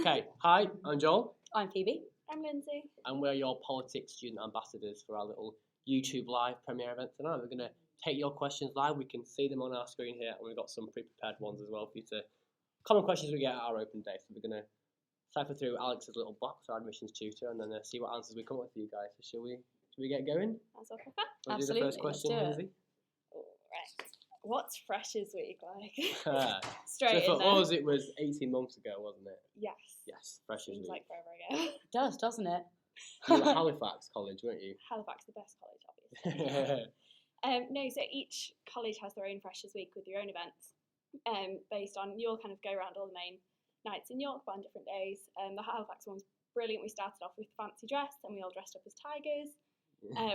Okay, hi, I'm Joel, I'm Phoebe. I'm Lindsay. and we're your politics student ambassadors for our little YouTube live premiere event tonight. We're going to take your questions live. We can see them on our screen here, and we've got some pre-prepared ones as well for you to. Common questions we get at our open day. So we're going to cipher through Alex's little box, our admissions tutor, and then see what answers we come up with for you guys. So shall we get going? That's what I prefer. Want to do the first question, Lindsay? All right. What's Freshers Week like? So Straight in there. what was it? Was 18 months ago, wasn't it? Yes. Yes, Freshers Seems Week. like forever ago. It does, doesn't it? You were at Halifax College, weren't you? Halifax, the best college, obviously. No, so each college has their own Freshers Week with their own events, based on, you'll kind of go around all the main nights in York, but on different days. The Halifax one was brilliant. We started off with fancy dress, and we all dressed up as tigers,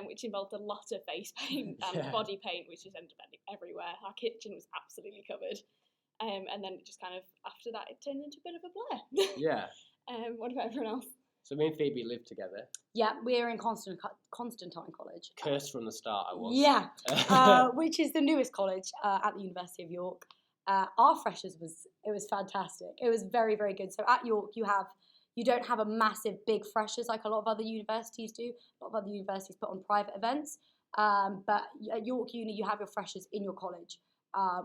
which involved a lot of face paint and body paint, which just ended up everywhere. Our kitchen was absolutely covered. And then it just kind of, after that, it turned into a bit of a blur. Yeah. What about everyone else? So me and Phoebe lived together. Yeah, we're in Constantine College. Cursed from the start, I was. Yeah, which is the newest college at the University of York. Our freshers was fantastic. It was very, very good. So at York, you don't have a massive big freshers like a lot of other universities do. A lot of other universities put on private events. But at York Uni, you have your freshers in your college,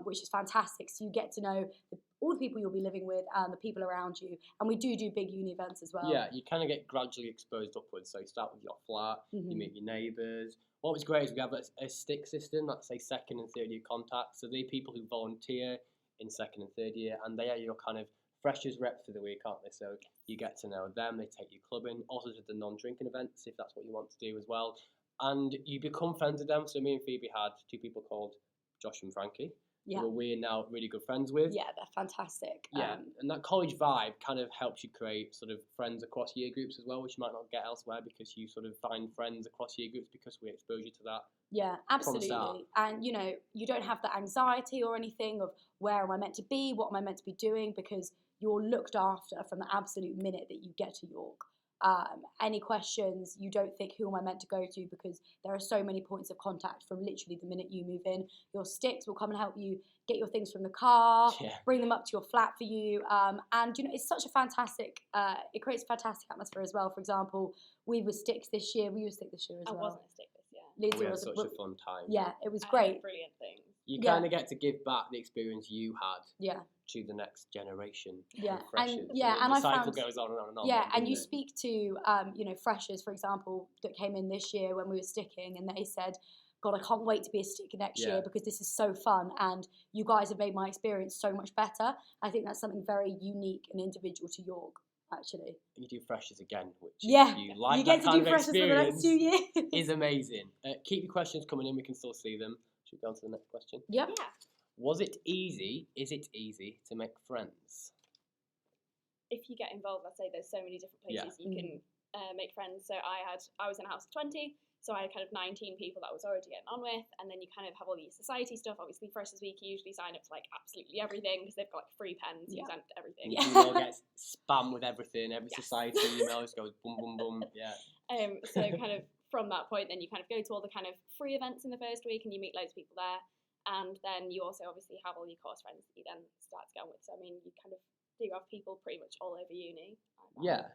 which is fantastic. So you get to know all the people you'll be living with and the people around you. And we do big uni events as well. Yeah, you kind of get gradually exposed upwards. So you start with your flat, you meet your neighbours. What was great is we have a stick system, that's say second and third year contacts. So they're people who volunteer in second and third year, and they are your kind of freshers reps for the week, aren't they? So you get to know them, they take you clubbing, also to the non-drinking events if that's what you want to do as well. And you become friends with them. So me and Phoebe had two people called Josh and Frankie, who we're now really good friends with. Yeah, they're fantastic. Yeah, and that college vibe kind of helps you create sort of friends across year groups as well, which you might not get elsewhere because you sort of find friends across year groups because we expose you to that. Yeah, absolutely. And, you don't have the anxiety or anything of where am I meant to be, what am I meant to be doing, because you're looked after from the absolute minute that you get to York. Any questions, you don't think who am I meant to go to, because there are so many points of contact from literally the minute you move in. Your sticks will come and help you get your things from the car, bring them up to your flat for you, and it's such a fantastic, it creates a fantastic atmosphere as well. For example, we were sticks this year, as well. I wasn't a stick this year. Lindsay We had was such a fun time. Yeah, it was great. Brilliant things. You kind of get to give back the experience you had to the next generation. Yeah, and the cycle goes on and on and on. Yeah, and you speak to freshers, for example, that came in this year when we were sticking, and they said, God, I can't wait to be a sticker next year because this is so fun, and you guys have made my experience so much better. I think that's something very unique and individual to York, actually. You do freshers again, which if you like you that get to kind do of freshers for the next 2 years. is amazing. Keep your questions coming in, we can still see them. Should we go on to the next question? Yep. Yeah. Is it easy to make friends? If you get involved, I'd say there's so many different places you can make friends. So I was in a house of 20, so I had kind of 19 people that I was already getting on with, and then you kind of have all these society stuff. Obviously, Freshers Week, you usually sign up to like absolutely everything because they've got like free pens, you send everything. You all get spam with everything, every society email just goes boom, boom, boom, So kind of from that point, then you kind of go to all the kind of free events in the first week and you meet loads of people there. And then you also obviously have all your course friends that you then start to get on with. So, I mean, you kind of do have people pretty much all over uni. Yeah,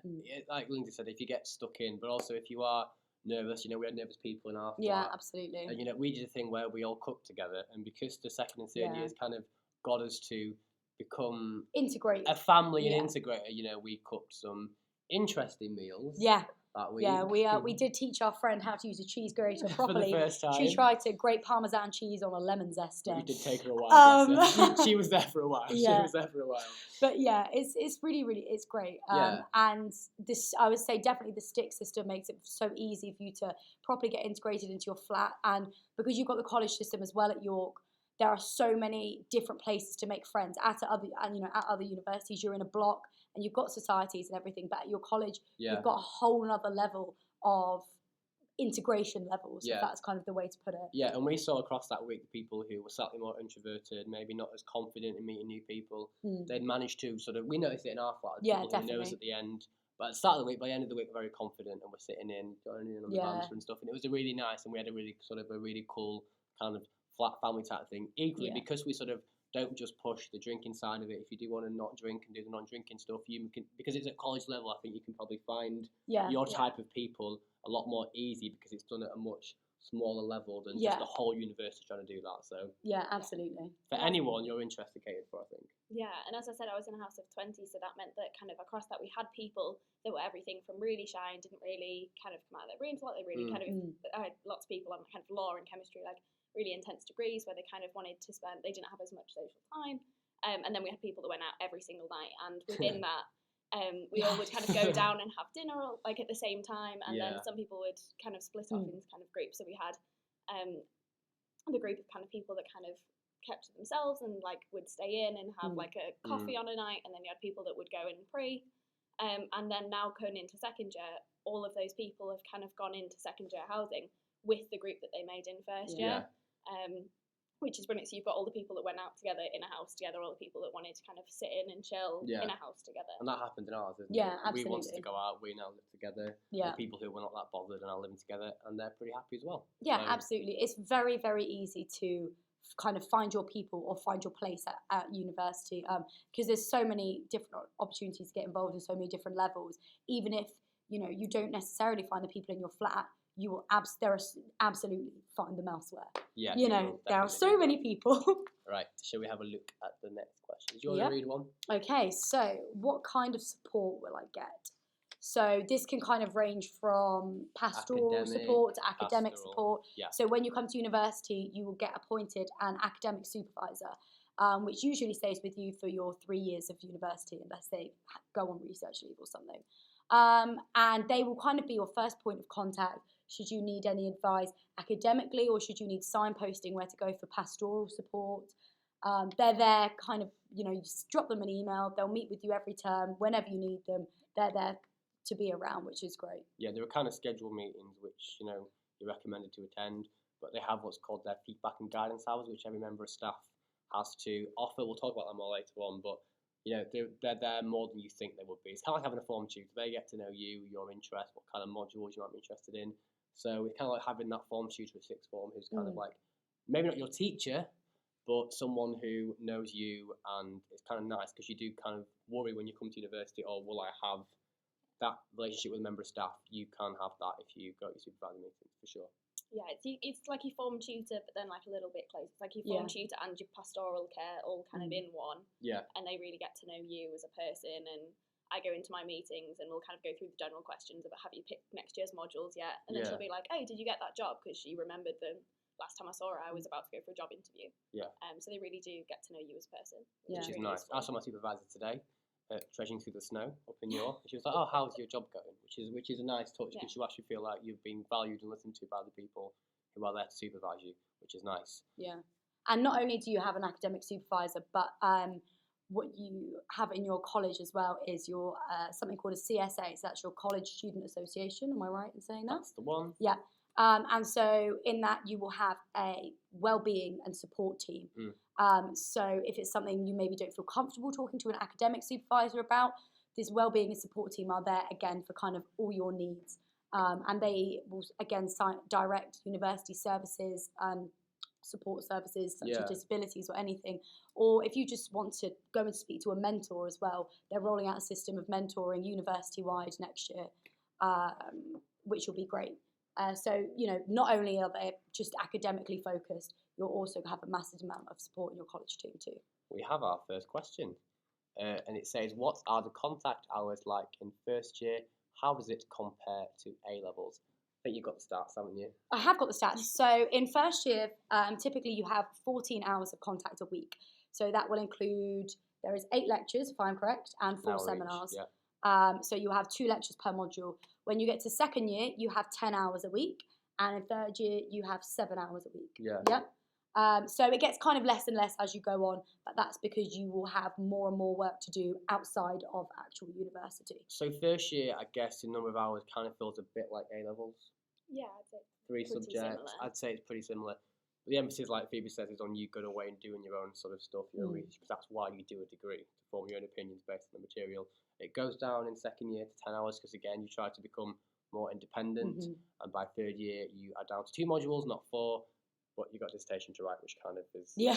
like Lindsay said, if you get stuck in, but also if you are nervous, we had nervous people in our flat. Yeah, absolutely. And, we did a thing where we all cooked together. And because the second and third years kind of got us to become integrate a family and integrator, we cooked some interesting meals. Yeah. That week. Yeah, we did teach our friend how to use a cheese grater properly. For the first time. She tried to grate Parmesan cheese on a lemon zester. We did take her a while. She was there for a while. Yeah. She was there for a while. But yeah, it's really, really, it's great. And this, I would say, definitely the stick system makes it so easy for you to properly get integrated into your flat. And because you've got the college system as well at York, there are so many different places to make friends. At other universities, you're in a block and you've got societies and everything, but at your college, you've got a whole other level of integration levels, if that's kind of the way to put it. Yeah, and we saw across that week the people who were slightly more introverted, maybe not as confident in meeting new people, they'd managed to we noticed it in our flat, people who knew us at the end, but at the start of the week, by the end of the week, we're very confident and we're sitting in, joining in on the banter and stuff, and it was really nice, and we had a really cool kind of flat family type thing. Equally, because we don't just push the drinking side of it. If you do want to not drink and do the non-drinking stuff, you can, because it's at college level, I think you can probably find your type of people a lot more easy because it's done at a much smaller level than just the whole university trying to do that. So yeah, absolutely. For anyone you're interested catered for, I think. Yeah, and as I said, I was in a house of 20, so that meant that kind of across that we had people that were everything from really shy and didn't really kind of come out of their rooms a lot. They really kind of, I had lots of people on kind of law and chemistry, like really intense degrees where they kind of wanted to spend, they didn't have as much social time. And then we had people that went out every single night, and within that, we all would kind of go down and have dinner like at the same time, and then some people would kind of split off into kind of groups. So we had the group of kind of people that kind of kept to themselves and like would stay in and have like a coffee on a night, and then you had people that would go in and pray. And then now going into second year, all of those people have kind of gone into second year housing with the group that they made in first year. Which is brilliant. So you've got all the people that went out together in a house together, all the people that wanted to kind of sit in and chill in a house together. And that happened in ours, isn't it? Absolutely. We wanted to go out, we now live together. The people who were not that bothered are now living together, and they're pretty happy as well. Yeah, absolutely. It's very, very easy to kind of find your people or find your place at university, because there's so many different opportunities to get involved in so many different levels. Even if, you know, you don't necessarily find the people in your flat, you will absolutely find them elsewhere. Yeah, you know, there are so many people. Right, shall we have a look at the next question? Do you want to read one? Okay, so what kind of support will I get? So this can kind of range from pastoral support to academic support. Yeah. So when you come to university, you will get appointed an academic supervisor, which usually stays with you for your 3 years of university, unless they go on research leave or something. And they will kind of be your first point of contact should you need any advice academically, or should you need signposting where to go for pastoral support. They're there kind of, you know, you just drop them an email, they'll meet with you every term, whenever you need them, they're there to be around, which is great. Yeah, there are kind of scheduled meetings which, you know, you're recommended to attend, but they have what's called their feedback and guidance hours, which every member of staff has to offer. We'll talk about that more later on, but you know, they're there more than you think they would be. It's kind of like having a form tutor. They get to know you, your interests, what kind of modules you might be interested in. So it's kind of like having that form tutor at sixth form who's kind of like, maybe not your teacher, but someone who knows you, and it's kind of nice because you do kind of worry when you come to university, oh, will I have that relationship with a member of staff? You can have that if you go to your supervisor meetings, for sure. Yeah, it's like your form tutor, but then like a little bit closer. It's like your form tutor and your pastoral care all kind of in one. Yeah. And they really get to know you as a person. And I go into my meetings and we'll kind of go through the general questions about, have you picked next year's modules yet? And then she'll be like, hey, did you get that job? Because she remembered the last time I saw her, I was about to go for a job interview. Yeah. So they really do get to know you as a person. Which is really nice. I saw my supervisor today. Trudging through the snow up in York. She was like, oh, how's your job going? Which is a nice touch, because you actually feel like you've been valued and listened to by the people who are there to supervise you, which is nice. Yeah. And not only do you have an academic supervisor, but what you have in your college as well is your something called a CSA, so that's your College Student Association. Am I right in saying that? That's the one. Yeah. And so in that you will have a well-being and support team. So if it's something you maybe don't feel comfortable talking to an academic supervisor about, this well-being and support team are there again for kind of all your needs. And they will again direct university services, support services such as disabilities or anything. Or if you just want to go and speak to a mentor as well, they're rolling out a system of mentoring university-wide next year, which will be great. So, you know, not only are they just academically focused, you'll also have a massive amount of support in your college team too. We have our first question, and it says, what are the contact hours like in first year? How does it compare to A-levels? I think you've got the stats, haven't you? I have got the stats. So in first year, typically you have 14 hours of contact a week. So that will include, there is 8 lectures, if I'm correct, and 4 seminars. So you have 2 lectures per module. When you get to second year, you have 10 hours a week. And in third year, you have 7 hours a week. So it gets kind of less and less as you go on, but that's because you will have more and more work to do outside of actual university. So first year, I guess the number of hours kind of feels a bit like A-levels. Yeah, I'd say 3 subjects. Similar. I'd say it's pretty similar. The emphasis, like Phoebe says, is on you going away and doing your own sort of stuff, your own research, because that's why you do a degree, to form your own opinions based on the material. It goes down in second year to 10 hours because, again, you try to become more independent. And by third year, you are down to 2 modules, not 4. but you got a dissertation to write, which kind of is Yeah.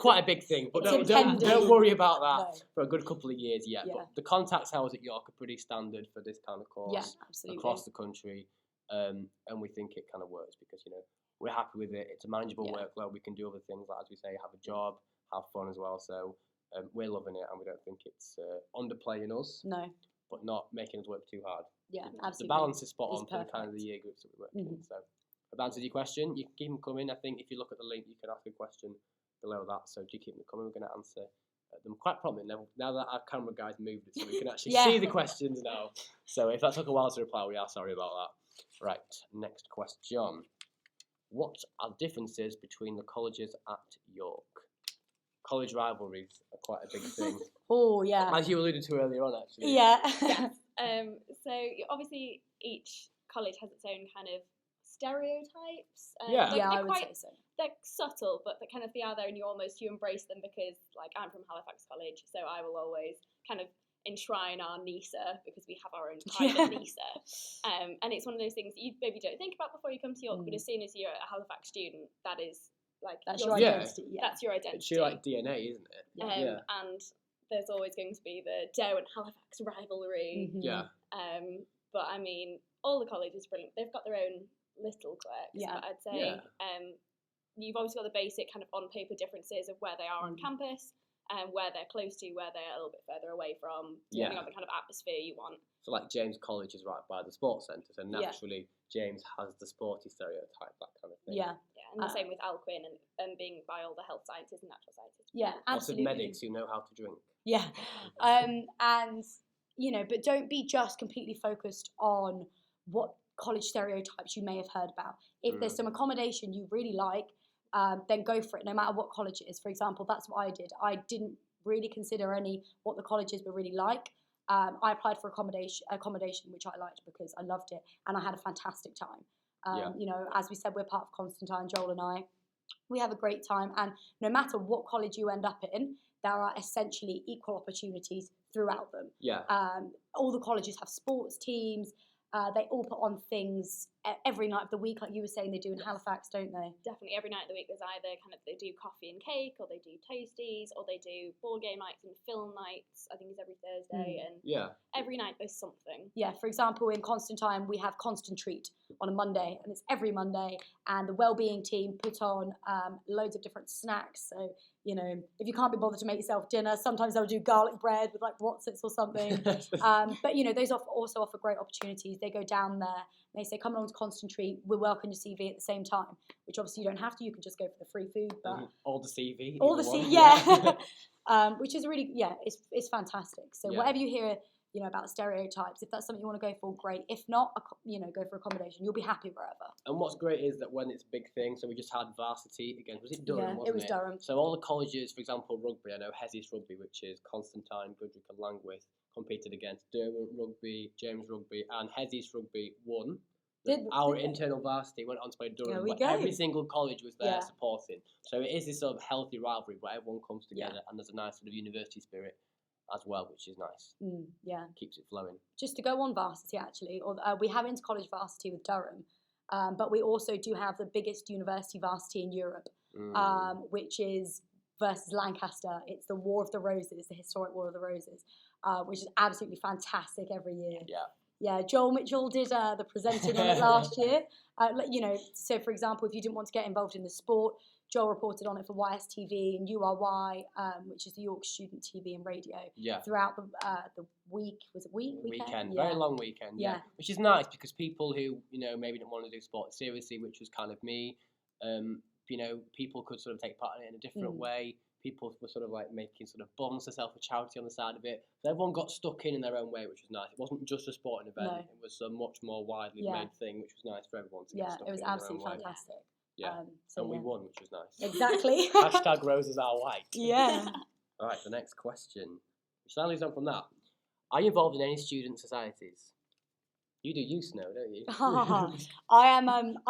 quite a big thing. But It's don't worry about that No. for a good couple of years yet. Yeah. But the contacts hours at York are pretty standard for this kind of course Yeah, absolutely. across the country, and we think it kind of works because we're happy with it. It's a manageable workload. We can do other things, like, as we say, have a job, have fun as well. So we're loving it, and we don't think it's underplaying us, No. but not making us work too hard. Yeah, The absolutely. balance is spot It's on for the kind of the perfect. year groups that we work in. So if that answers your question, you can keep them coming. I think if you look at the link, you can ask a question below that. So do keep them coming. We're going to answer them quite promptly now that our camera guys moved it, so we can actually see the questions now. So if that took a while to reply, we are sorry about that. Right, next question. What are differences between the colleges at York? College rivalries are quite a big thing. Oh, yeah. As you alluded to earlier on, actually. Yeah. So obviously each college has its own kind of stereotypes. Yeah. They're, Yeah, I they're would quite, say so. they're subtle, but they kind of are there, and you embrace them because, like, I'm from Halifax College, so I will always kind of enshrine our NISA because we have our own private NISA. And it's one of those things that you maybe don't think about before you come to York, but as soon as you're a Halifax student, that is like That's your your Yeah. identity. Yeah. that's your identity. It's your like DNA, isn't it? Yeah. And there's always going to be the Doe and Halifax rivalry. Mhm. Yeah. But I mean, all the colleges are brilliant. They've got their own little quirks. Yeah. But I'd say you've obviously got the basic kind of on paper differences of where they are on campus and where they're close to, where they're a little bit further away from, depending on the kind of atmosphere you want. So like James College is right by the sports centre, so naturally James has the sporty stereotype, that kind of thing. Yeah. Yeah, and the same with Alcuin and being by all the health sciences and natural sciences. Yeah, Lots of absolutely. medics who know how to drink. Yeah. And, but don't be just completely focused on what college stereotypes you may have heard about. If there's some accommodation you really like, then go for it, no matter what college it is. For example, that's what I did. I didn't really consider what the colleges were really like. I applied for accommodation, which I liked because I loved it, and I had a fantastic time. As we said, we're part of Constantine, Joel and I. We have a great time, and no matter what college you end up in, there are essentially equal opportunities throughout them. Yeah. All the colleges have sports teams. They all put on things every night of the week, like you were saying they do in Halifax, don't they? Definitely every night of the week there's either they do coffee and cake, or they do toasties, or they do board game nights and film nights. I think it's every Thursday, and every night there's something. Yeah, for example, in Constantine we have Constant Treat on a Monday, and it's every Monday, and the wellbeing team put on loads of different snacks. So, if you can't be bothered to make yourself dinner, sometimes they'll do garlic bread with like Wotsits or something. But those also offer great opportunities. They go down there, and they say, come along to Constant Treat, we'll work on your CV at the same time, which obviously you don't have to, you can just go for the free food. But all the CV. All the CV, yeah. Which is really, it's fantastic. So whatever you hear, about stereotypes, if that's something you want to go for, great. If not, go for accommodation. You'll be happy wherever. And what's great is that when it's a big thing, so we just had varsity again. Was it Durham? Yeah, wasn't it was Durham. So all the colleges, for example, rugby. I know Hesies Rugby, which is Constantine, Goodricke, and Langwith, competed against Durham Rugby, James Rugby, and Hesies Rugby won. Our internal varsity went on to play Durham, but every single college was there supporting. So it is this sort of healthy rivalry where everyone comes together, and there's a nice sort of university spirit as well, which is nice. Keeps it flowing. Just to go on varsity, actually, we have inter-college varsity with Durham, but we also do have the biggest university varsity in Europe, which is versus Lancaster. It's the War of the Roses, the historic War of the Roses, which is absolutely fantastic every year. Yeah, Joel Mitchell did the presenting on it last year. So for example, if you didn't want to get involved in the sport, Joel reported on it for YSTV and URY, which is the York Student TV and Radio. Throughout the week, was it weekend? Very long weekend. Which is nice because people who maybe didn't want to do sport seriously, which was kind of me, people could sort of take part in it in a different way. People were sort of like making sort of bonds to sell for charity on the side of it. So everyone got stuck in their own way, which was nice. It wasn't just a sporting event. No. It was a much more widely made thing, which was nice for everyone to get stuck in. It was absolutely fantastic. And we won, which was nice. Exactly. Hashtag roses are white. Yeah. All right, the next question. Which now leads on from that. Are you involved in any student societies? You do USNO, don't you? I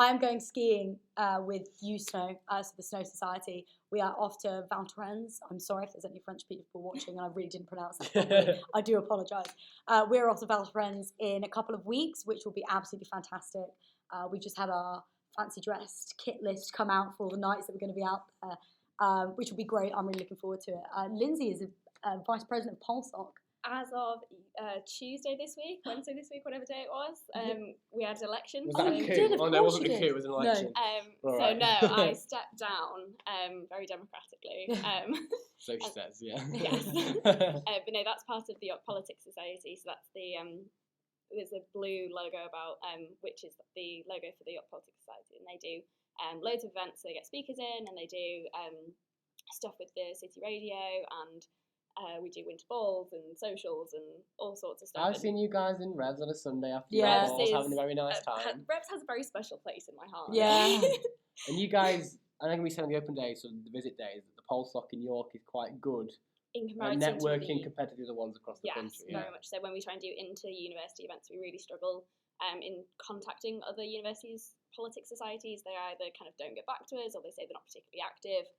am going skiing with USNO, so the Snow Society. We are off to Val Thorens. I'm sorry if there's any French people watching and I really didn't pronounce that properly. I do apologise. We're off to Val Thorens in a couple of weeks, which will be absolutely fantastic. We just had our fancy dressed kit list come out for all the nights that we're going to be out there, which will be great. I'm really looking forward to it. Lindsay is a vice president of Polsock. As of Wednesday this week, whatever day it was, we had elections. Was that a you coup? did, of Oh no, it course wasn't you a coup, did. it was an election. So no, I stepped down very democratically. So she says, yeah. Yes. But no, that's part of the York Politics Society. So that's the there's a blue logo about which is the logo for the York Politics Society, and they do loads of events. So they get speakers in, and they do stuff with the city radio, and we do winter balls and socials and all sorts of stuff. I've seen you guys in Revs on a Sunday after Yeah. balls, having a very nice time. Revs has a very special place in my heart. Yeah. And you guys, I know we said on the open days, so the visit days, that the Polsock in York is quite good In at comparison networking to compared to the other ones across the yes, country. very much so. When we try and do inter-university events, we really struggle in contacting other universities' politics societies. They either kind of don't get back to us, or they say they're not particularly active.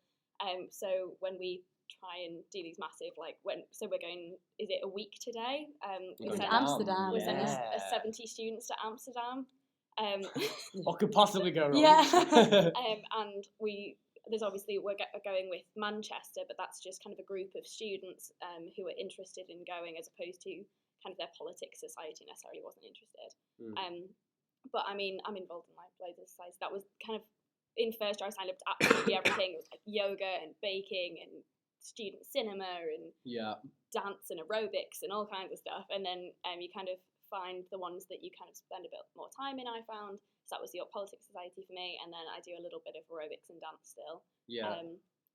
So when we try and do these massive, we're going, is it a week today? We're going to Amsterdam. We're sending Yeah. 70 students to Amsterdam. What could possibly go wrong? Yeah. And there's obviously, we're going with Manchester, but that's just kind of a group of students who are interested in going, as opposed to kind of their politics society necessarily wasn't interested. But I mean, I'm involved in loads of societies. That was kind of, in first year I signed up to absolutely everything. It was like yoga and baking and student cinema and dance and aerobics and all kinds of stuff. And then you kind of find the ones that you kind of spend a bit more time in, I found. So that was the York Politics Society for me. And then I do a little bit of aerobics and dance still.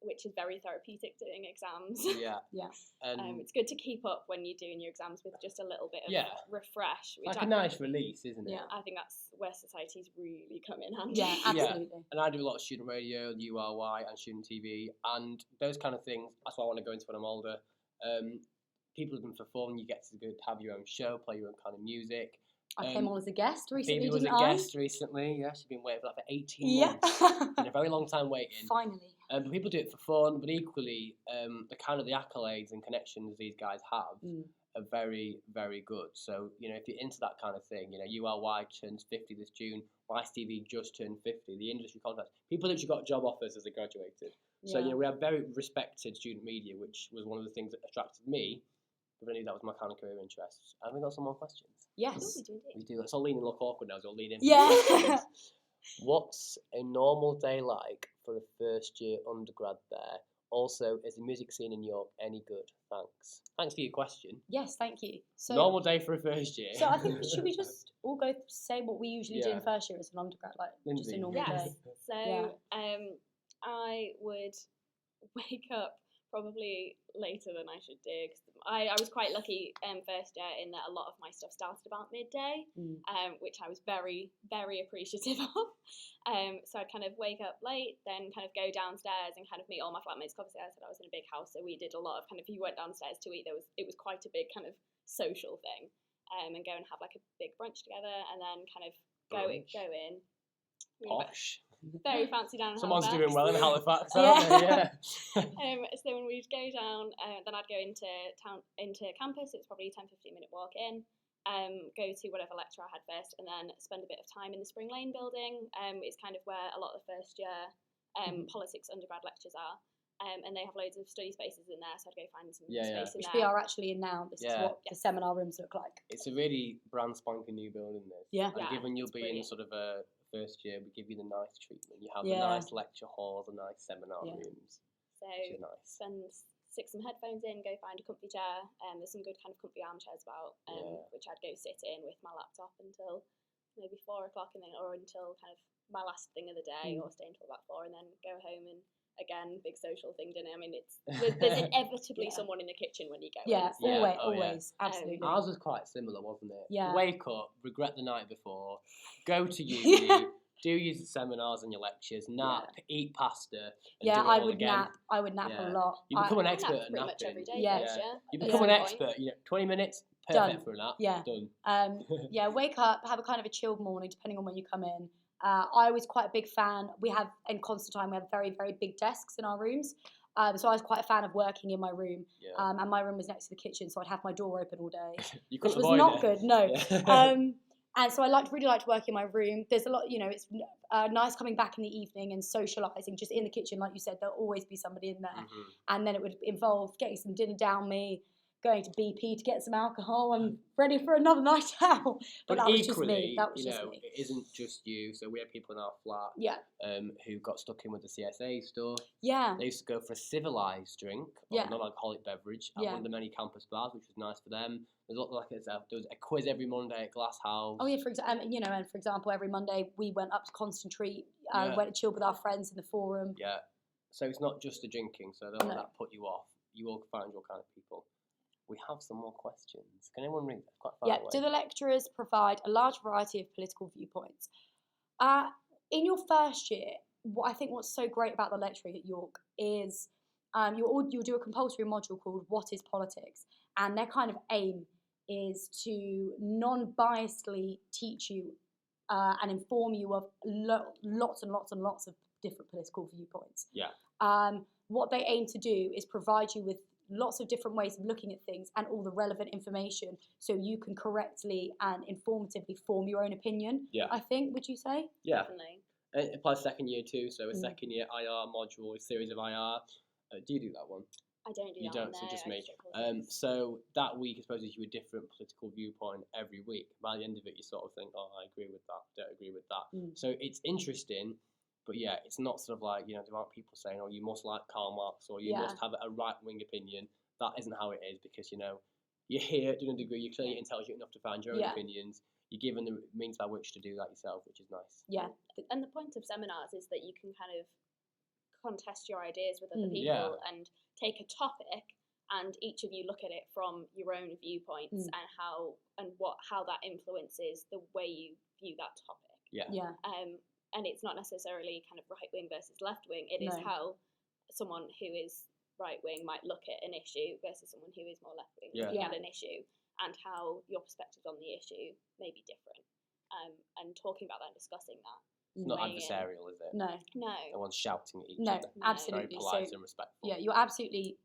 Which is very therapeutic doing exams. It's good to keep up when you're doing your exams with just a little bit of refresh. Which Like a nice release, isn't it? Yeah. I think that's where societies really come in handy. Yeah, absolutely. And I do a lot of student radio, URY, and student TV, and those kind of things. That's why I want to go into when I'm older. People have been for fun. You get to have your own show, play your own kind of music. I came on as a guest recently, Phoebe was didn't a I? guest recently. Yeah, she's been waiting for that for 18 months. Been a very long time waiting. Finally. But people do it for fun. But equally, the kind of the accolades and connections these guys have are very, very good. So if you're into that kind of thing, URY turns 50 this June. Rice TV just turned 50. The industry contacts people literally got job offers as they graduated. Yeah. So we have very respected student media, which was one of the things that attracted me. But I knew that was my kind of career interests. And we got some more questions. Yes. We do. It's all leaning look awkward now, so I'll lean in. Yeah. What's a normal day like for a first year undergrad there? Also, is the music scene in York any good? Thanks. Thanks for your question. Yes, thank you. So Normal day for a first year. So I think, should we just all go say what we usually do in Yeah. first year as an undergrad, like just a Lindsay. normal Yes. day? So I would wake up probably later than I should do, because I was quite lucky first year in that a lot of my stuff started about midday, which I was very, very appreciative of. So I'd kind of wake up late, then kind of go downstairs and kind of meet all my flatmates. Obviously, I said I was in a big house, so we did a lot of kind of, if you went downstairs to eat, it was quite a big kind of social thing, and go and have like a big brunch together, and then kind of go in. Posh. Very fancy down in Someone's Halifax. doing well in Halifax, aren't they? Yeah. So when we'd go down, then I'd go into campus. It's probably a 10-15 minute walk in. Go to whatever lecture I had first, and then spend a bit of time in the Spring Lane building. It's kind of where a lot of first year politics undergrad lectures are. And they have loads of study spaces in there, so I'd go find some space in Which there. we are actually in now. This is what the seminar rooms look like. It's a really brand spanking new building, this. Yeah. And given you'll be brilliant. in sort of a first year, we give you the nice treatment. You have the nice lecture halls, the nice seminar rooms. So which is nice. stick some headphones in, go find a comfy chair. There's some good kind of comfy armchairs about, which I'd go sit in with my laptop until maybe 4 o'clock, and then or until kind of my last thing of the day, or stay until about 4, and then go home and. Again, big social thing, dinner. I mean, there's inevitably someone in the kitchen when you go. Yeah, in, always, absolutely. Ours was quite similar, wasn't it? Yeah. Wake up, regret the night before, go to uni, do your seminars and your lectures, nap, eat pasta. And do it I all would again. nap. I would nap a lot. You become an I expert nap at pretty napping. much every day. Yeah. first year. You At become some an point. expert. 20 minutes, perfect Done. for a nap. Yeah. Done. Wake up, have a kind of a chilled morning, depending on when you come in. I was quite a big fan. We have in Constantine, we have very, very big desks in our rooms. So I was quite a fan of working in my room. Yeah. And my room was next to the kitchen, so I'd have my door open all day. You Which couldn't was avoid not it. good, no. Yeah. And so really liked working in my room. There's a lot, it's nice coming back in the evening and socialising just in the kitchen. Like you said, there'll always be somebody in there. Mm-hmm. And then it would involve getting some dinner down me, going to BP to get some alcohol and ready for another night out. But that was just me. That was just me. It isn't just you. So we had people in our flat who got stuck in with the CSA stuff. Yeah. They used to go for a civilised drink or non-alcoholic beverage at one of the many campus bars, which was nice for them. There's a lot there was a quiz every Monday at Glass House. Oh yeah, for example, every Monday we went up to Constant Treat, went and chilled with our friends in the forum. Yeah. So it's not just the drinking. So don't let that put you off. You will find your kind of people. We have some more questions. Can anyone read that? Quite far away. Do the lecturers provide a large variety of political viewpoints? In your first year, what's so great about the lecturing at York is you'll do a compulsory module called What is Politics? And their kind of aim is to non-biasedly teach you and inform you of lots and lots and lots of different political viewpoints. Yeah. What they aim to do is provide you with lots of different ways of looking at things and all the relevant information so you can correctly and informatively form your own opinion, I think, would you say? Yeah. Definitely. It applies second year too, so a second year IR module, a series of IR. Do you do that one? I don't do that. You don't, so just me. So that week exposes you a different political viewpoint every week. By the end of it, you sort of think, oh, I agree with that, don't agree with that. So it's interesting. But yeah, it's not sort of like, there aren't people saying, oh, you must like Karl Marx or you must have a right-wing opinion. That isn't how it is because, you're here doing a degree, you're clearly intelligent enough to find your own opinions. You're given the means by which to do that yourself, which is nice. Yeah. And the point of seminars is that you can kind of contest your ideas with other people and take a topic and each of you look at it from your own viewpoints and how that influences the way you view that topic. Yeah. And it's not necessarily kind of right wing versus left wing. It is how someone who is right wing might look at an issue versus someone who is more left wing looking at an issue, and how your perspectives on the issue may be different. And talking about that and discussing that. It's not adversarial, is it? No. No. No one's shouting at each other. No, absolutely. Very polite and respectful. Yeah, you're absolutely,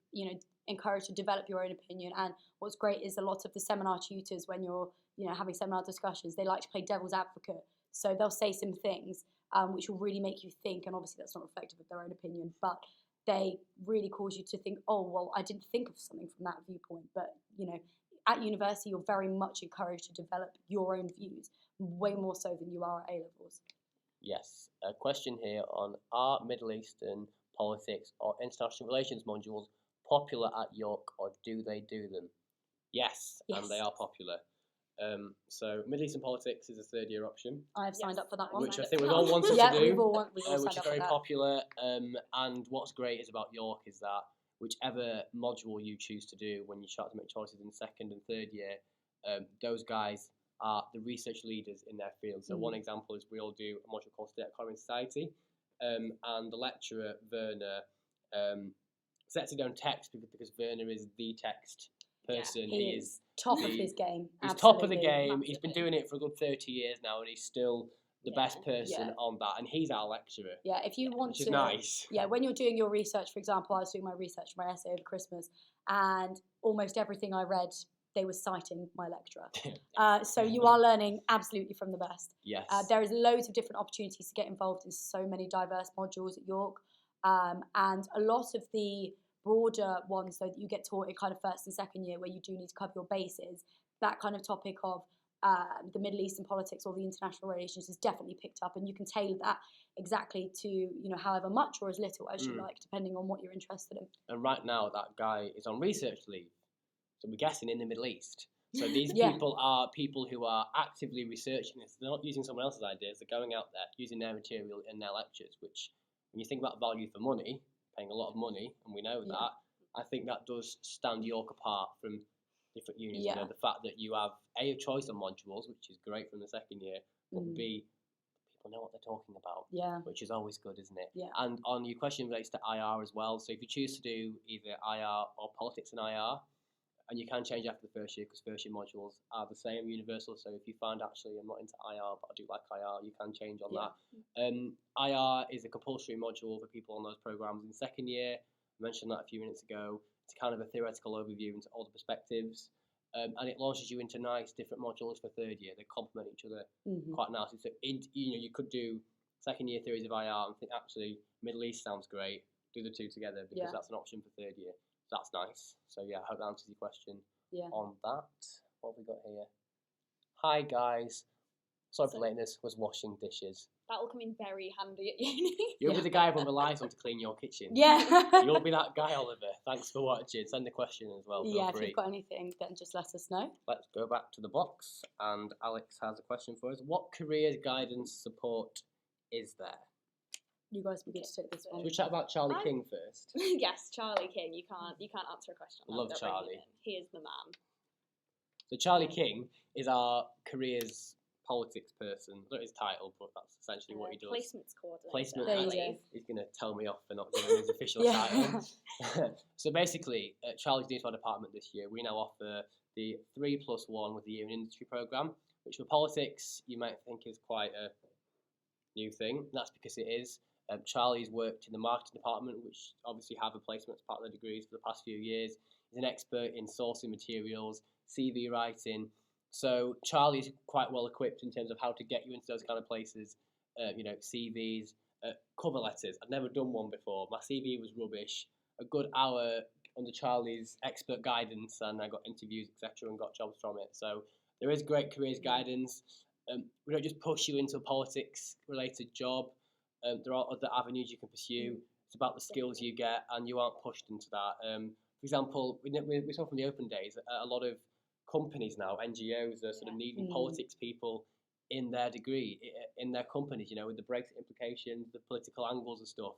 encouraged to develop your own opinion. And what's great is a lot of the seminar tutors, when you're, having seminar discussions, they like to play devil's advocate. So they'll say some things which will really make you think, and obviously that's not reflective of their own opinion, but they really cause you to think, oh, well, I didn't think of something from that viewpoint. But, at university, you're very much encouraged to develop your own views, way more so than you are at A-levels. Yes. A question here on, are Middle Eastern politics or international relations modules popular at York, or do they do them? Yes. And they are popular. So Middle Eastern politics is a third year option. I've signed up for that one. Which I think we've all wanted to do. We've all which is very popular. And what's great is about York is that whichever module you choose to do when you start to make choices in second and third year, those guys are the research leaders in their field. So one example is we all do a module called State Economy and Society, and the lecturer, Werner, sets his own text because Werner is the text person. He is top of his game. He's top of the game. He's been doing it for a good 30 years now, and he's still the best person on that, and he's our lecturer. Yeah, if you want which is nice. Yeah, when you're doing your research, for example, I was doing my research for my essay over Christmas, and almost everything I read, they were citing my lecturer. So you are learning absolutely from the best. Yes. There is loads of different opportunities to get involved in so many diverse modules at York, and a lot of the broader ones, so that you get taught in kind of first and second year, where you do need to cover your bases, that kind of topic of the Middle Eastern politics or the international relations is definitely picked up, and you can tailor that exactly to however much or as little as you like, depending on what you're interested in. And right now that guy is on research leave, so we're guessing in the Middle East. So these people are people who are actively researching this. They're not using someone else's ideas. They're going out there using their material in their lectures. Which, when you think about value for money, paying a lot of money, and we know that, I think that does stand York apart from different unis. The fact that you have a choice of modules, which is great from the second year, but B, people know what they're talking about, which is always good, isn't it? Yeah. And on your question relates to IR as well. So if you choose to do either IR or politics and IR, and you can change after the first year because first year modules are the same, universal. So if you find actually I'm not into IR but I do like IR, you can change on that. IR is a compulsory module for people on those programs in second year. I mentioned that a few minutes ago. It's kind of a theoretical overview into all the perspectives. and it launches you into nice different modules for third year. They complement each other quite nicely. So you could do second year theories of IR and think actually Middle East sounds great. Do the two together because that's an option for third year. So that's nice. So yeah, I hope that answers your question on that. What have we got here? Hi guys. Sorry for lateness. Was washing dishes. That will come in very handy at uni. You'll be the guy everyone relies on to clean your kitchen. Yeah. You'll be that guy, Oliver. Thanks for watching. Send a question as well. Feel If free. you've got anything, then just let us know. Let's go back to the box. And Alex has a question for us. What career guidance support is there? You guys be good to take this one. Should we chat about Charlie King first? Yes, Charlie King. You can't answer a question. Love without bringing him Charlie. in. He is the man. So Charlie King is our careers politics person. I don't know his title, but that's essentially what he does. Placements coordinator. Placement. There you I go. believe. He's going to tell me off for not giving his official title. So basically, Charlie's new to our department this year. We now offer the 3+1 with the year in industry programme, which for politics you might think is quite a new thing. And that's because it is. Charlie's worked in the marketing department, which obviously have a placement as part of their degrees for the past few years. He's an expert in sourcing materials, CV writing. So Charlie's quite well equipped in terms of how to get you into those kind of places. CVs, cover letters. I'd never done one before. My CV was rubbish. A good hour under Charlie's expert guidance, and I got interviews, etc., and got jobs from it. So there is great careers guidance. We don't just push you into a politics-related job. There are other avenues you can pursue. It's about the skills you get, and you aren't pushed into that. For example, we saw from the open days a lot of companies now, NGOs, are sort of needing politics people in their degree, in their companies, with the Brexit implications, the political angles and stuff.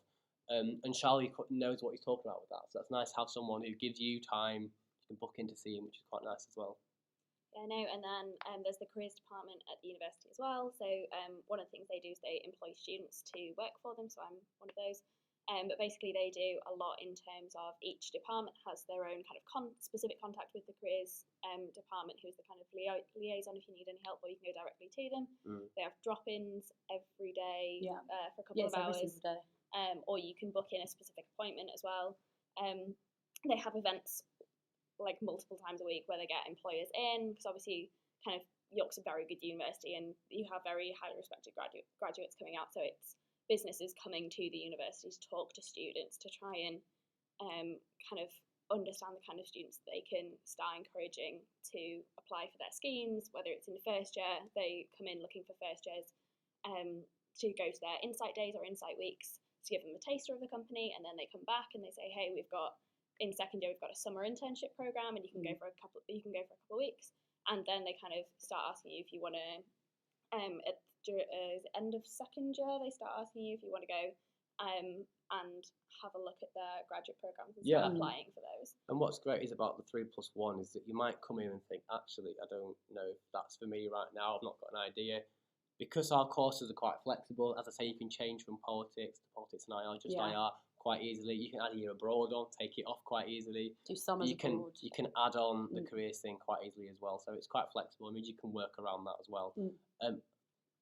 And Charlie knows what he's talking about with that. So that's nice to have someone who gives you time, you can book in to see him, which is quite nice as well. Yeah, no, and then there's the careers department at the university as well. So one of the things they do is they employ students to work for them. So I'm one of those. But basically they do a lot in terms of each department has their own kind of specific contact with the careers department, who's the kind of liaison if you need any help, or you can go directly to them. They have drop-ins every day for a couple of hours. Every single day. Or you can book in a specific appointment as well. They have events like multiple times a week where they get employers in, because obviously kind of York's a very good university and you have very highly respected graduates coming out, so it's businesses coming to the university to talk to students to try and kind of understand the kind of students that they can start encouraging to apply for their schemes, whether it's in the first year, they come in looking for first years to go to their insight days or insight weeks to give them a taster of the company, and then they come back and they say, hey, in second year we've got a summer internship program and you can go for a couple of weeks, and then they kind of start asking you if you want to at the end of second year they start asking you if you want to go and have a look at their graduate programs and start applying for those. And what's great is about the 3+1 is that you might come in and think, actually, I don't know if that's for me right now, I've not got an idea. Because our courses are quite flexible, as I say, you can change from politics to politics and IR, IR quite easily. You can add a year abroad on, take it off quite easily. Do summers abroad. You can add on the careers thing quite easily as well. So it's quite flexible. I mean, you can work around that as well.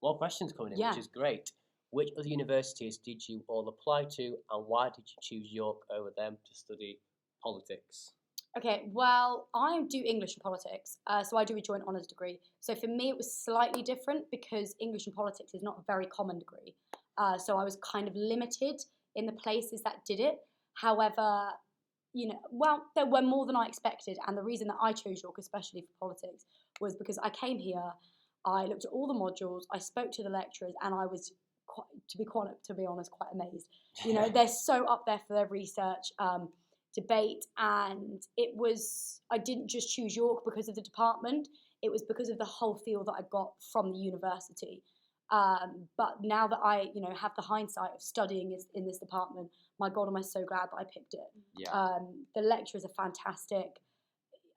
More questions coming in, which is great. Which other universities did you all apply to, and why did you choose York over them to study politics? Okay, well, I do English and politics, so I do a joint honours degree. So for me, it was slightly different because English and politics is not a very common degree. So I was kind of limited in the places that did it. However, there were more than I expected, and the reason that I chose York, especially for politics, was because I came here, I looked at all the modules, I spoke to the lecturers, and I was, to be honest, quite amazed. They're so up there for their research. Debate, and I didn't just choose York because of the department, it was because of the whole feel that I got from the university. But now that I have the hindsight of studying in this department, my God, am I so glad that I picked it. The lecturers are fantastic.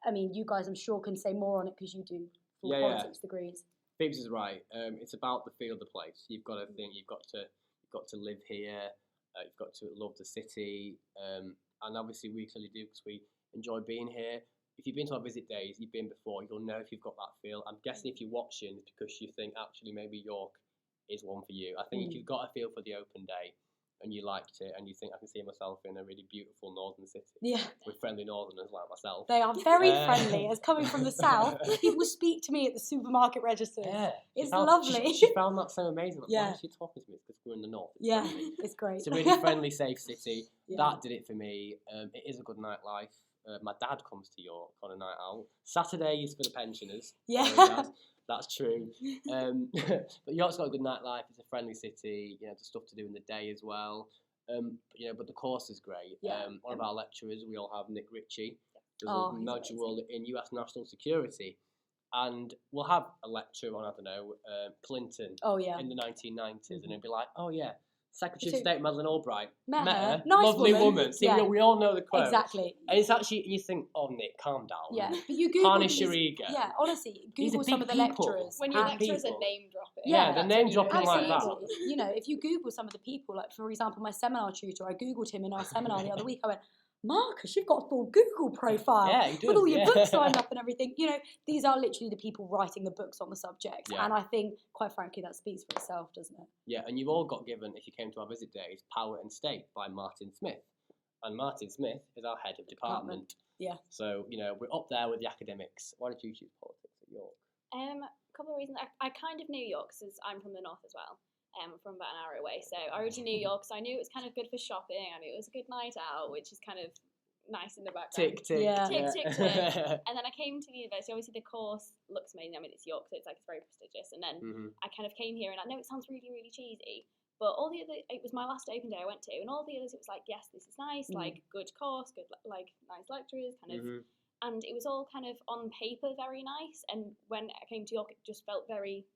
I mean, you guys I'm sure can say more on it because you do full politics degrees. Phoebes is right. It's about the feel of the place. You've got to think, you've got to live here, you've got to love the city, and obviously we clearly do because we enjoy being here. If you've been to our visit days, you've been before, you'll know if you've got that feel. I'm guessing if you're watching, it's because you think actually maybe York is one for you. I think if you've got a feel for the open day, and you liked it, and you think I can see myself in a really beautiful northern city Yeah. with friendly northerners like myself. They are very friendly. As coming from the south, people speak to me at the supermarket registers. Yeah, It's lovely. She found that so amazing. Like, Yeah. why is she talking to me? It's because we're in the north. It's Yeah, friendly. it's great. It's a really friendly, safe city. Yeah. That did it for me. It is a good nightlife. My dad comes to York on a night out. Saturday is for the pensioners. Yeah. Sorry, that's true. But York's got a good nightlife. It's a friendly city. You know, there's stuff to do in the day as well. But the course is great. Yeah. One of our lecturers, we all have Nick Ritchie, does Oh, a he's module in US national security, and we'll have a lecture on Clinton Oh yeah. in the 1990s, and it'd be like, oh yeah, Secretary So- of State Madeleine Albright, Met met her. her, Nice lovely woman. woman. See, Yeah. we all know the quote. Exactly. And it's actually, you think, oh Nick, calm down. Yeah, but you Google Harness your these- ego. Yeah, honestly, These are Google some big of the people. lecturers. When your and lecturers are people. name dropping. Yeah, the that's name when you dropping know like it's that. amazing. Absolutely. You know, if you Google some of the people, like for example, my seminar tutor, I Googled him in our seminar the other week. I went, Marcus, you've got a full Google profile Yeah, he does. with all your yeah. books signed up and everything. You know, these are literally the people writing the books on the subject. Yeah. And I think, quite frankly, that speaks for itself, doesn't it? Yeah, and you've all got given, if you came to our visit days, Power and State by Martin Smith. And Martin Smith is our head of department. Yeah. So, we're up there with the academics. Why did you choose politics at York? A couple of reasons. I kind of knew York because I'm from the north as well. From about an hour away. So I already knew York, so I knew it was kind of good for shopping. I knew it was a good night out, which is kind of nice in the background. Tick, tick. Yeah. Tick, tick, tick. And then I came to the university. Obviously, the course looks amazing. I mean, it's York, so it's very prestigious. And then Mhm. I kind of came here, and I know it sounds really, really cheesy, but all the other, it was my last open day I went to, and all the others, it was like, yes, this is nice, like good course, good, like nice lecturers, kind of, Mhm. and it was all kind of on paper very nice. And when I came to York, it just felt very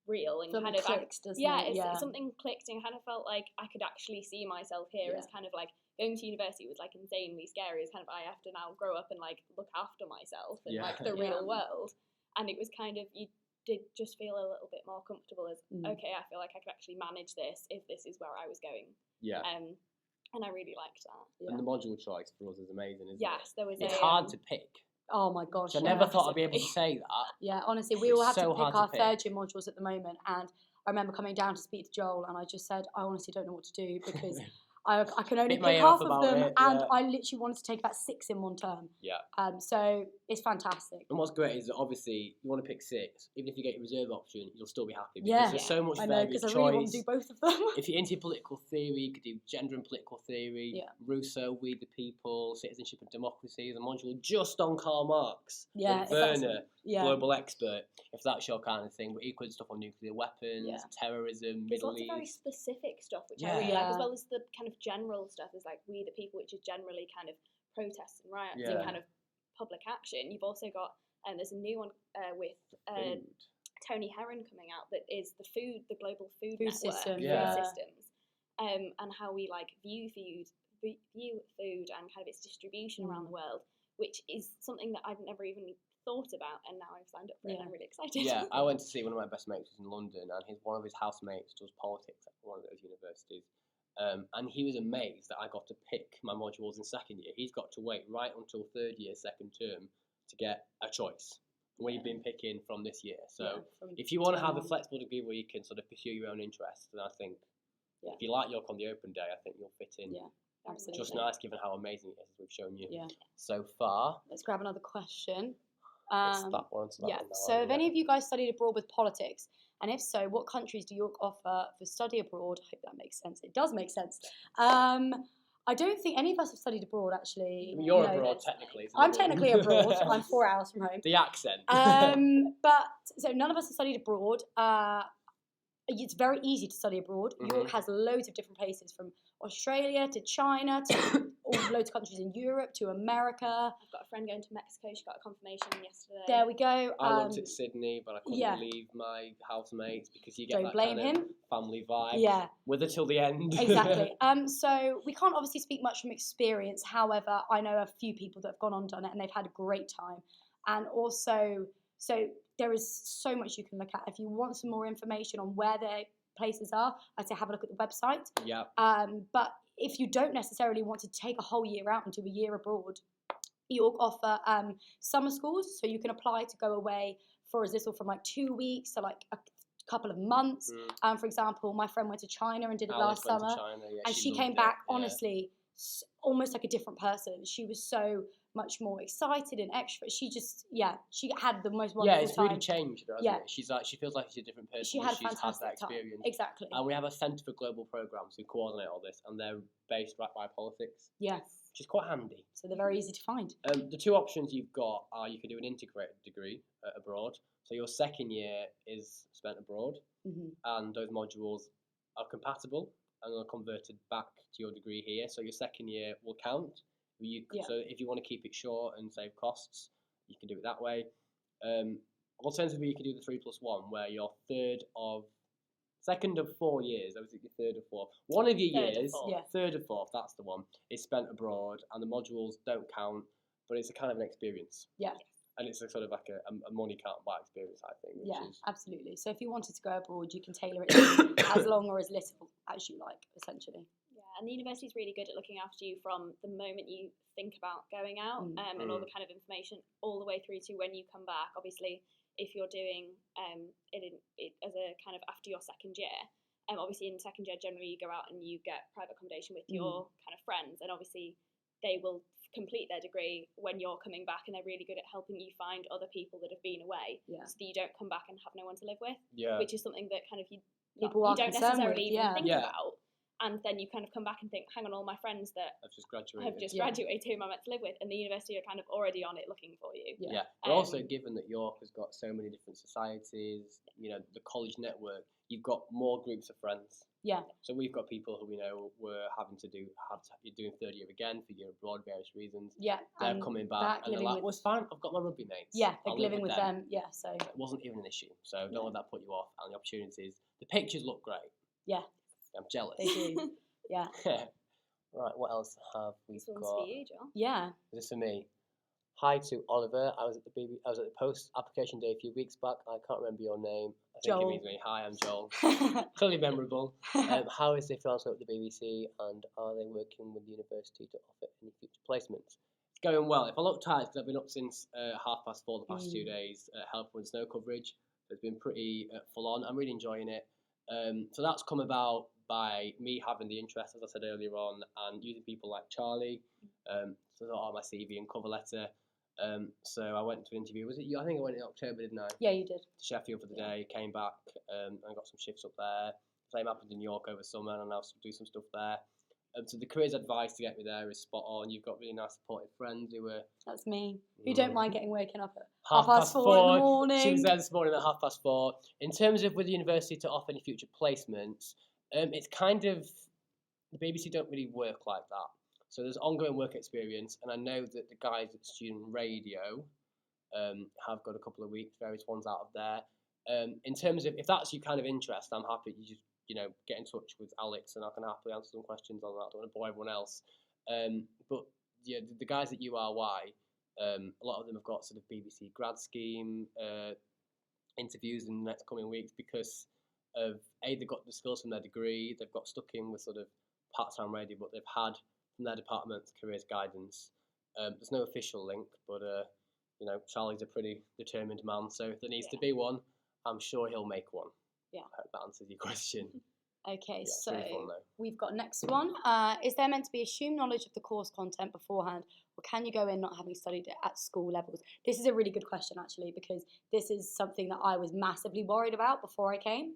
real and Something kind of clicks, doesn't yeah, it? it's something clicked and kind of felt like I could actually see myself here. Yeah. As kind of like going to university was like insanely scary. It's kind of I have to now grow up and like look after myself in Yeah. like the Yeah. real world. And it was kind of you did just feel a little bit more comfortable as okay, I feel like I could actually manage this if this is where I was going. Yeah. And I really liked that. Yeah. And the module choice for us is amazing, isn't Yes, there was it? It's a hard to pick. Oh my gosh. I yeah. never thought I'd be able to say that. Yeah, honestly, we It's all have so to hard pick to our pick. third year modules at the moment, and I remember coming down to speak to Joel, and I just said, I honestly don't know what to do because I can only Bit my pick ear half off of about them, it, and yeah. I literally wanted to take about 6 in one term. Yeah. So it's fantastic. And what's great is that obviously you want to pick 6, even if you get your reserve option, you'll still be happy because Yeah. there's so much I know, varied because I choice. really want to do both of them. If you're into political theory, you could do gender and political theory, Yeah. Rousseau, We the People, Citizenship and Democracy, the module just on Karl Marx, Yeah, with if that's- Werner, Yeah. global expert, if that's your kind of thing, but equally stuff on nuclear weapons, Yeah. terrorism, There's Middle lots of very East. specific stuff which Yeah. I really like, as Yeah. well as the kind of general stuff is like We the People, which is generally kind of protests and riots Yeah. and kind of public action. You've also got there's a new one with Food. Tony Herron coming out that is the global food Food network, system, food yeah. systems, and how we like view food and kind of its distribution around the world, which is something that I've never even thought about, and now I've signed up for it, and I'm really excited. Yeah, I went to see one of my best mates was in London, and one of his housemates does politics at one of those universities. And he was amazed that I got to pick my modules in second year. He's got to wait right until third year, second term, to get a choice. We've been picking from this year. So if you want to have a flexible degree where you can sort of pursue your own interests, then I think if you like York on the open day, I think you'll fit in. Yeah, absolutely. Just nice given how amazing it is as we've shown you Yeah. so far. Let's grab another question. It's that one. So that Yeah. one now, So, have any of you guys studied abroad with politics? And if so, what countries do York offer for study abroad? I hope that makes sense. It does make sense. I don't think any of us have studied abroad, actually. I mean, you're No, abroad technically. isn't I'm it? technically abroad. I'm 4 hours from home. The accent. But so none of us have studied abroad. It's very easy to study abroad. York has loads of different places, from Australia to China to loads of countries in Europe to America. I've got a friend going to Mexico. She got a confirmation yesterday. There we go. I looked at Sydney, but I couldn't yeah. leave my housemates because you get Don't that blame kind him. of family vibe. Yeah. With her till the end. Exactly. So we can't obviously speak much from experience. However, I know a few people that have gone on done it and they've had a great time. And also, so there is so much you can look at. If you want some more information on where their places are, I'd say have a look at the website. Yeah. But if you don't necessarily want to take a whole year out and do a year abroad, York offer summer schools, so you can apply to go away for a zizzle from like 2 weeks to like a couple of months. For example, my friend went to China and did it Alice last went to summer, China, yeah, and she loved came it, back yeah. honestly almost like a different person. She was so much more excited and extra. She just, she had the most wonderful Yeah, it's time. really changed her, hasn't it? She's like, she feels like she's a different person. She had a she's had fantastic that experience. time. Exactly. And we have a Centre for Global Programmes who coordinate all this, and they're based right by politics. Yes. Which is quite handy. So they're very easy to find. The two options you've got are you can do an integrated degree abroad. So your second year is spent abroad, and those modules are compatible and are converted back to your degree here. So your second year will count. So if you want to keep it short and save costs, you can do it that way. Alternatively, you can do the 3+1, where your second of 4 years, I was your third or fourth. One of your years, third or fourth, that's the one, is spent abroad, and the modules don't count, but it's a kind of an experience. Yeah. And it's a sort of like a money can't buy experience, I think. Absolutely. So if you wanted to go abroad, you can tailor it to as long or as little as you like, essentially. Yeah, and the university is really good at looking after you from the moment you think about going out and all the kind of information all the way through to when you come back. Obviously, if you're doing it as a kind of after your second year, obviously in second year generally you go out and you get private accommodation with your kind of friends, and obviously they will complete their degree when you're coming back, and they're really good at helping you find other people that have been away, so that you don't come back and have no one to live with. Which is something that kind of you don't necessarily even think about. And then you kind of come back and think, hang on, all my friends that have just graduated, who am I meant to live with? And the university are kind of already on it looking for you. But also, given that York has got so many different societies, the college network, you've got more groups of friends. Yeah. So we've got people who we know were having to you're doing third year again for year abroad, various reasons. Yeah. They're coming back and they're like, well, it's fine, I've got my rugby mates. Yeah, they're living with them. Yeah, so. It wasn't even an issue. So don't let that put you off. And the opportunities, the pictures look great. Yeah. I'm jealous. They do. Yeah. Right, what else have we got? This one's for you, John. Yeah. Is this for me? Hi to Oliver. I was at the post application day a few weeks back. I can't remember your name. I think Joel. it means me. Hi, I'm Joel. Clearly memorable. How is the freelance work with the BBC, and are they working with the university to offer any future placements? It's going well. If I look tired, because I've been up since 4:30 the past 2 days, helping with snow coverage. It's been pretty full on. I'm really enjoying it. So that's come about by me having the interest, as I said earlier on, and using people like Charlie to sort out my CV and cover letter. So I went to an interview. Was it you? I think I went in October, didn't I? Yeah, you did. To Sheffield for the day, came back and got some shifts up there. Same happened in York over summer, and I'll do some stuff there. So the careers advice to get me there is spot on. You've got really nice supportive friends who are... That's me. Who don't mind getting waken up at 4:30 in the morning. She was there this morning at 4:30. In terms of with the university to offer any future placements, it's kind of... The BBC don't really work like that. So there's ongoing work experience, and I know that the guys at Student Radio have got a couple of weeks, various ones out of there. In terms of, if that's your kind of interest, I'm happy you just, get in touch with Alex, and I can happily answer some questions on that. I don't want to bore everyone else. But yeah, the guys at URY, a lot of them have got sort of BBC grad scheme interviews in the next coming weeks because of, they've got the skills from their degree, they've got stuck in with sort of part-time radio, but they've had from their department's careers guidance. There's no official link, but Charlie's a pretty determined man, so if there needs to be one, I'm sure he'll make one. Yeah. I hope that answers your question. Okay, Yeah, so really fun, we've got next one. Is there meant to be assumed knowledge of the course content beforehand, or can you go in not having studied it at school levels? This is a really good question, actually, because this is something that I was massively worried about before I came,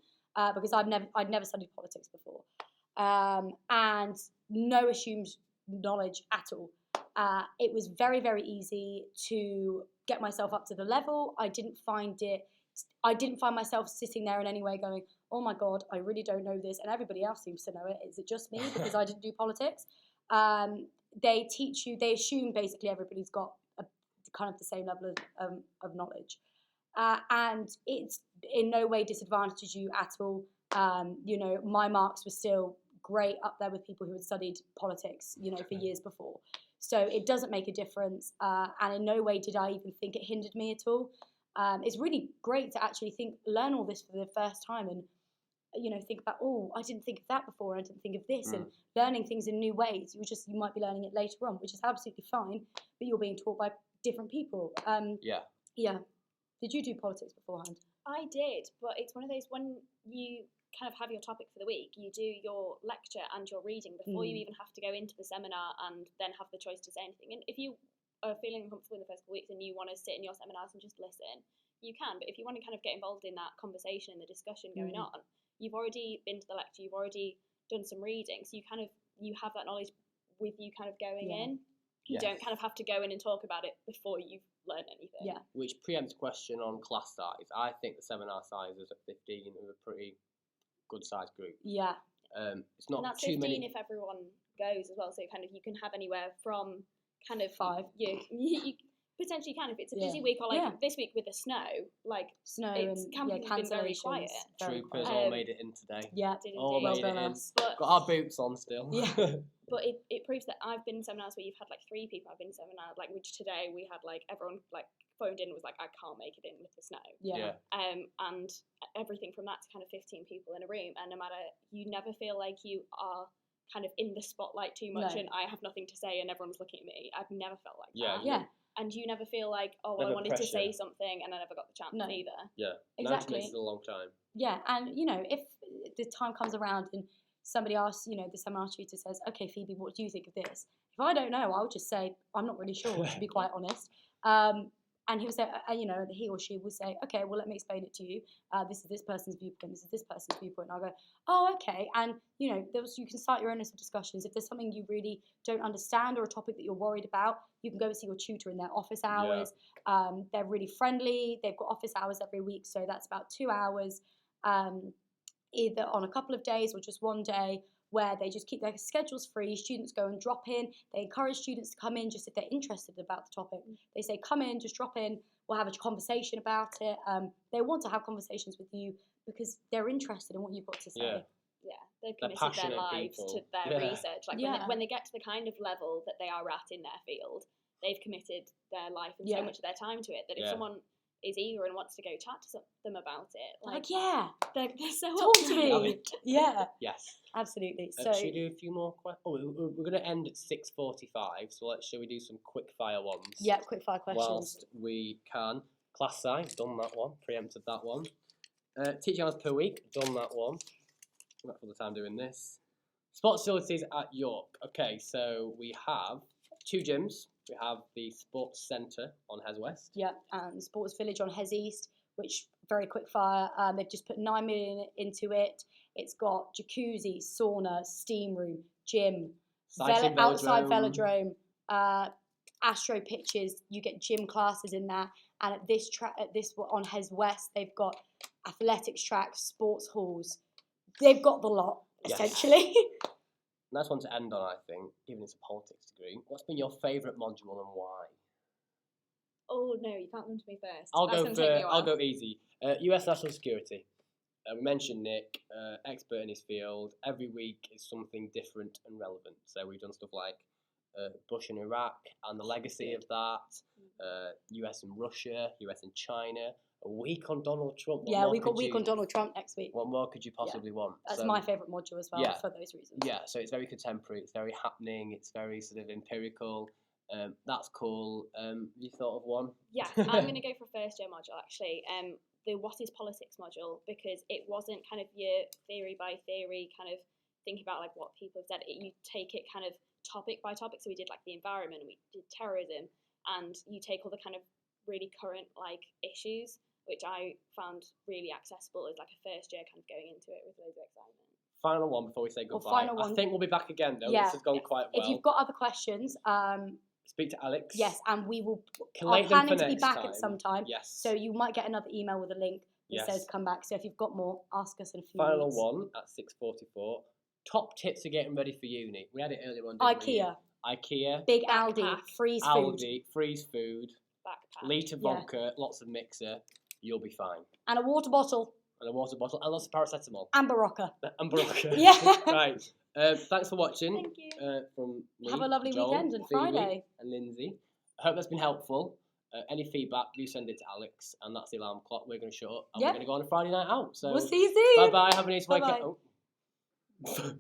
because I'd never studied politics before, and no assumed knowledge at all. It was very, very easy to get myself up to the level. I didn't find myself sitting there in any way going, oh my God, I really don't know this, and everybody else seems to know it. Is it just me because I didn't do politics? They teach you, they assume basically everybody's got a kind of the same level of knowledge. And it's in no way disadvantages you at all. My marks were still great up there with people who had studied politics, for years before. So it doesn't make a difference. And in no way did I even think it hindered me at all. It's really great to actually learn all this for the first time and, think about, I didn't think of that before, I didn't think of this, and learning things in new ways. You might be learning it later on, which is absolutely fine, but you're being taught by different people. Yeah. Did you do politics beforehand? I did, but it's one of those, when you kind of have your topic for the week, you do your lecture and your reading before you even have to go into the seminar and then have the choice to say anything. And if you are feeling uncomfortable in the first couple of weeks and you want to sit in your seminars and just listen, you can. But if you want to kind of get involved in that conversation and the discussion going on, you've already been to the lecture, you've already done some reading, so you have that knowledge with you kind of going in. You don't kind of have to go in and talk about it before you've learned anything. Yeah. Which preempts a question on class size. I think the seminar sizes at 15 are a pretty good sized group. Yeah. It's not And that's too 15 many. if everyone goes as well. So kind of you can have anywhere from kind of 5. You potentially can if it's a busy week, or like this week with the snow, like Snow it's and camping has been very quiet. Troopers all made it in today. Yeah. Did All indeed. made it in. But Got our boots on still. Yeah. But it proves that I've been in seminars where you've had like 3 people. I've been in seminars like which today we had like everyone like phoned in and was like, I can't make it in with the snow. Yeah. And everything from that to kind of 15 people in a room, and no matter, you never feel like you are kind of in the spotlight too much and I have nothing to say and everyone's looking at me. I've never felt like that. Yeah. And you never feel like, oh, well, I Never wanted to say pressure. something and I never got the chance No. either. Yeah. Exactly. 90 minutes is a long time. Yeah, and if the time comes around and somebody asks, the seminar tutor says, okay, Phoebe, what do you think of this? If I don't know, I'll just say, I'm not really sure, to be quite honest. And he would say, he or she would say, okay, well, let me explain it to you. This is this person's viewpoint, this is this person's viewpoint. And I'll go, oh, okay. And, you can start your own little discussions. If there's something you really don't understand or a topic that you're worried about, you can go and see your tutor in their office hours. Yeah. They're really friendly. They've got office hours every week. So that's about 2 hours, either on a couple of days or just one day, where they just keep their schedules free. Students go and drop in. They encourage students to come in just if they're interested about the topic. They say, come in, just drop in. We'll have a conversation about it. They want to have conversations with you because they're interested in what you've got to say. Yeah, they've committed their lives to their research. Like when they get to the kind of level that they are at in their field, they've committed their life and so much of their time to it that if someone is eager and wants to go chat to them about it, they're so talk to me. Yeah. Yes. Absolutely. So should we do a few more questions? We're going to end at 6:45, so shall we do some quick fire ones? Yeah, quick fire questions. Whilst we can. Class size, done that one. Preempted that one. Teaching hours per week, done that one. We've got all the time doing this. Sports facilities at York. Okay, so we have 2 gyms. We have the Sports Centre on Hes West. Yeah, and Sports Village on Hes East, which, very quick fire, they've just put 9 million into it. It's got jacuzzi, sauna, steam room, gym, outside velodrome, astro pitches. You get gym classes in that. And at this on Hes West, they've got athletics tracks, sports halls. They've got the lot, essentially. Nice one to end on, I think, given it's a politics degree. What's been your favourite module and why? Oh no, you can't come to me first. I'll go easy. US national security. We mentioned Nick, expert in his field. Every week is something different and relevant. So we've done stuff like Bush and Iraq and the legacy of that, US and Russia, US and China. A week on Donald Trump. We've got a week on Donald Trump next week. What more could you possibly want? That's my favourite module as well, for those reasons. Yeah, so it's very contemporary, it's very happening, it's very sort of empirical. That's cool. Have you thought of one? Yeah, I'm going to go for first year module actually. The What is Politics module, because it wasn't kind of your theory by theory kind of thinking about like what people have said. You take it kind of topic by topic. So we did like the environment, we did terrorism, and you take all the kind of really current like issues, which I found really accessible as like a first year kind of going into it with loads of excitement. Final one before we say goodbye. I think we'll be back again though. This has gone quite well. If you've got other questions, speak to Alex. Yes, and we will. Collate are planning them for to be back next at some time. Yes. So you might get another email with a link that says come back. So if you've got more, ask us in a few Final weeks. one at 6:44. Top tips for getting ready for uni. We had it earlier on. IKEA. Big Aldi. Freeze food. Freeze food. Backpack. Litre vodka. Lots of mixer. You'll be fine. And a water bottle. And lots of paracetamol. And Barocca. And Barocca. Yeah. Right. Thanks for watching. Thank you. From me, have a lovely Joel, weekend and Phoebe, Friday. and Lindsay. I hope that's been helpful. Any feedback, do send it to Alex. And that's the alarm clock. We're going to shut up. And we're going to go on a Friday night out. So we'll see you soon. Bye-bye. Have a nice weekend. Oh.